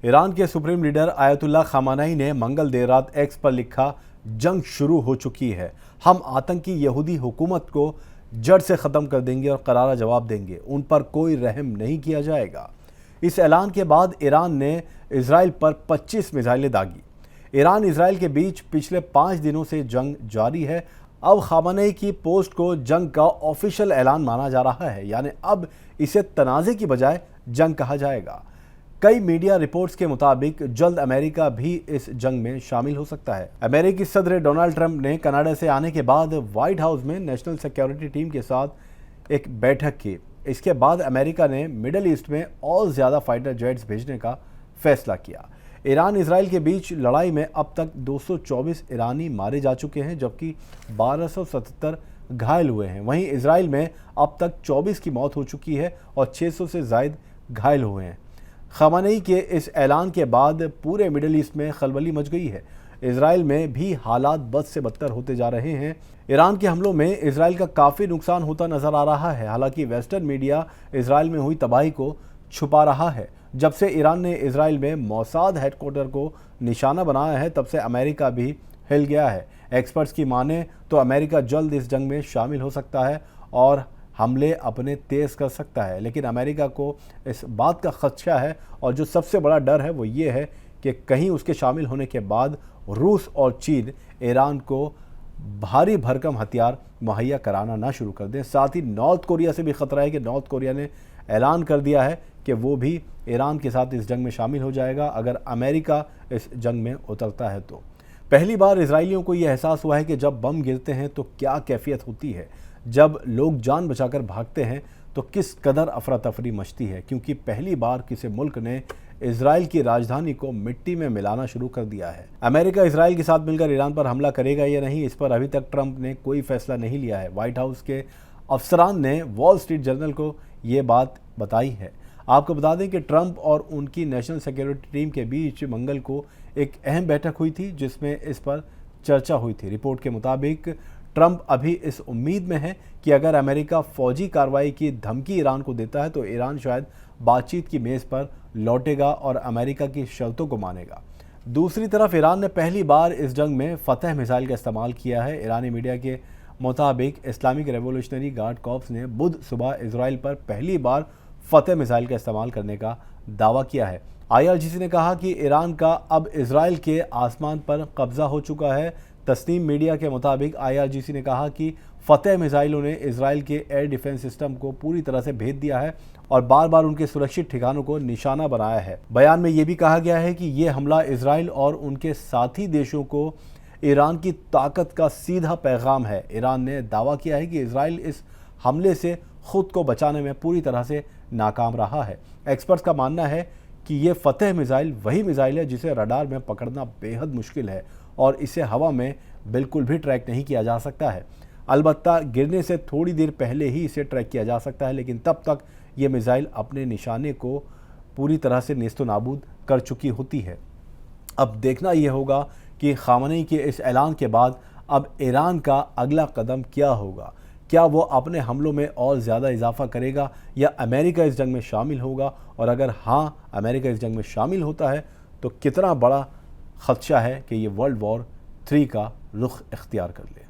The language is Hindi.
ईरान के सुप्रीम लीडर आयतुल्लाह खामेनी ने मंगल देर रात एक्स पर लिखा, जंग शुरू हो चुकी है। हम आतंकी यहूदी हुकूमत को जड़ से ख़त्म कर देंगे और करारा जवाब देंगे। उन पर कोई रहम नहीं किया जाएगा। इस ऐलान के बाद ईरान ने इजराइल पर 25 मिसाइलें दागी। ईरान इजराइल के बीच पिछले 5 दिनों से जंग जारी है। अब खामेनी की पोस्ट को जंग का ऑफिशियल ऐलान माना जा रहा है, यानी अब इसे तनाज़े की बजाय जंग कहा जाएगा। कई मीडिया रिपोर्ट्स के मुताबिक जल्द अमेरिका भी इस जंग में शामिल हो सकता है। अमेरिकी सदर डोनाल्ड ट्रंप ने कनाडा से आने के बाद व्हाइट हाउस में नेशनल सिक्योरिटी टीम के साथ एक बैठक की। इसके बाद अमेरिका ने मिडल ईस्ट में और ज़्यादा फाइटर जेट्स भेजने का फैसला किया। ईरान इजराइल के बीच लड़ाई में अब तक 224 ईरानी मारे जा चुके हैं, जबकि 1277 घायल हुए हैं। वहीं इजराइल में अब तक 24 की मौत हो चुकी है और 600 से ज़ायद घायल हुए हैं। खामेनी के इस ऐलान के बाद पूरे मिडल ईस्ट में खलबली मच गई है। इजराइल में भी हालात बद से बदतर होते जा रहे हैं। ईरान के हमलों में इजराइल का काफ़ी नुकसान होता नजर आ रहा है। हालांकि वेस्टर्न मीडिया इजराइल में हुई तबाही को छुपा रहा है। जब से ईरान ने इजराइल में मोसाद हेडक्वार्टर को निशाना बनाया है, तब से अमेरिका भी हिल गया है। एक्सपर्ट्स की माने तो अमेरिका जल्द इस जंग में शामिल हो सकता है और हमले अपने तेज कर सकता है। लेकिन अमेरिका को इस बात का खदशा है और जो सबसे बड़ा डर है वो ये है कि कहीं उसके शामिल होने के बाद रूस और चीन ईरान को भारी भरकम हथियार मुहैया कराना ना शुरू कर दें। साथ ही नॉर्थ कोरिया से भी खतरा है कि नॉर्थ कोरिया ने ऐलान कर दिया है कि वो भी ईरान के साथ इस जंग में शामिल हो जाएगा अगर अमेरिका इस जंग में उतरता है तो। पहली बार इजराइलियों को यह एहसास हुआ है कि जब बम गिरते हैं तो क्या कैफियत होती है। जब लोग जान बचाकर भागते हैं तो किस कदर अफरा तफरी मचती है, क्योंकि पहली बार किसी मुल्क ने इजराइल की राजधानी को मिट्टी में मिलाना शुरू कर दिया है। अमेरिका इजराइल के साथ मिलकर ईरान पर हमला करेगा या नहीं, इस पर अभी तक ट्रंप ने कोई फैसला नहीं लिया है। व्हाइट हाउस के अफसरान ने वॉल स्ट्रीट जर्नल को ये बात बताई है। आपको बता दें कि ट्रंप और उनकी नेशनल सिक्योरिटी टीम के बीच मंगल को एक अहम बैठक हुई थी, जिसमें इस पर चर्चा हुई थी। रिपोर्ट के मुताबिक ट्रंप अभी इस उम्मीद में है कि अगर अमेरिका फौजी कार्रवाई की धमकी ईरान को देता है तो ईरान शायद बातचीत की मेज़ पर लौटेगा और अमेरिका की शर्तों को मानेगा। दूसरी तरफ ईरान ने पहली बार इस जंग में फतह मिसाइल का इस्तेमाल किया है। ईरानी मीडिया के मुताबिक इस्लामिक रेवोल्यूशनरी गार्ड कॉर्प्स ने बुध सुबह इजराइल पर पहली बार फतह मिसाइल का इस्तेमाल करने का दावा किया है। IRGC ने कहा कि ईरान का अब इजराइल के आसमान पर कब्जा हो चुका है। तस्नीम मीडिया के मुताबिक IRGC ने कहा कि फतह मिसाइलों ने इजराइल के एयर डिफेंस सिस्टम को पूरी तरह से भेद दिया है और बार बार उनके सुरक्षित ठिकानों को निशाना बनाया है। बयान में यह भी कहा गया है कि यह हमला इजराइल और उनके साथी देशों को ईरान की ताकत का सीधा पैगाम है। ईरान ने दावा किया है कि इजराइल इस हमले से खुद को बचाने में पूरी तरह से नाकाम रहा है। एक्सपर्ट्स का मानना है कि ये फतह मिसाइल वही मिसाइल है जिसे रडार में पकड़ना बेहद मुश्किल है और इसे हवा में बिल्कुल भी ट्रैक नहीं किया जा सकता है। अलबत्ता गिरने से थोड़ी देर पहले ही इसे ट्रैक किया जा सकता है, लेकिन तब तक ये मिसाइल अपने निशाने को पूरी तरह से नेस्तो नाबूद कर चुकी होती है। अब देखना यह होगा कि खामेनी के इस ऐलान के बाद अब ईरान का अगला कदम क्या होगा। क्या वो अपने हमलों में और ज़्यादा इजाफा करेगा या अमेरिका इस जंग में शामिल होगा, और अगर हाँ अमेरिका इस जंग में शामिल होता है तो कितना बड़ा खदशा है कि ये वर्ल्ड वॉर 3 का रुख इख्तियार कर ले।